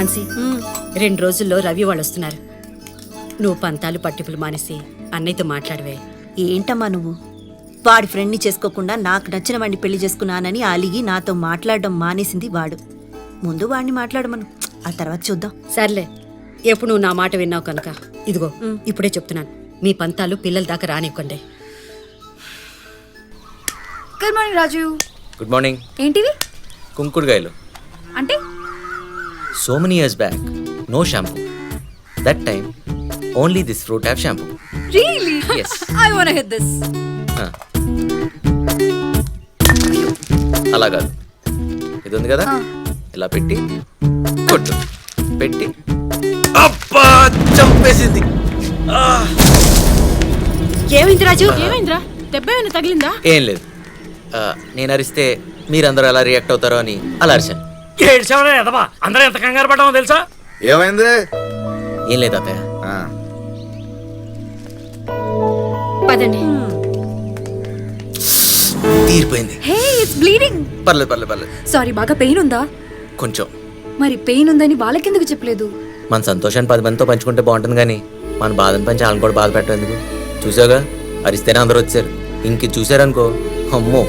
ఝాన్సీ 2 రోజుల్లో రవి వాళ్ళు వస్తున్నారు. నువ్వు పంతాలు పట్టింపులు మానేసి అన్నయ్యతో మాట్లాడవే. ఏంటమ్మా నువ్వు? వాడి ఫ్రెండ్ని చేసుకోకుండా నాకు నచ్చిన వాడిని పెళ్లి చేసుకున్నానని అలిగి నాతో మాట్లాడడం మానేసింది వాడు. ముందు వాడిని మాట్లాడమను, ఆ తర్వాత చూద్దాం. సర్లే, ఎప్పుడు నువ్వు నా మాట విన్నావు కనుక ఇదిగో ఇప్పుడే చెప్తున్నాను, మీ పంతాలు పిల్లల దాకా రానివ్వండి. Good morning Raju. Good morning. ఏంటివి? కుంకుడుగాయలు. అంటే So many years back, no shampoo. That time, only this fruit have shampoo. Really? Yes. I want hit this. అలా కాదు, ఇది ఉంది కదా, ఇలా పెట్టి కొట్టు, పెట్టి అబ్బా చంపేసింది. ఏమైంది రాజు? ఏమైందిరా? దెబ్బ ఏమైనా తగిలిందా? ఏం లేదు, నేను అరిస్తే మీరందరూ ఎలా రియాక్ట్ అవుతారో అని అలా అరిశాను. అందరూ ఎంత కంగారు పడ్డామో తెలుసా? ఏమైంది? ఏం లేదు అత్తయ్య. పదండి. తీరిపోయింది. హే, ఇట్స్ బ్లీడింగ్. పర్లేదు పర్లేదు పర్లేదు. సారీ, బాగా పెయిన్ ఉందా? కొంచెం. మరి పెయిన్ ఉందని వాళ్ళకెందుకు చెప్పలేదు? మన సంతోషాన్ని 10 మందితో పంచుకుంటే బాగుంటుంది, కానీ మన బాధను పంచి వాళ్ళని కూడా బాధ పెట్టడం ఎందుకు? చూసావుగా, అరిస్తేనే అందరూ వచ్చారు. ఇంక చూసారనుకో, అమ్మో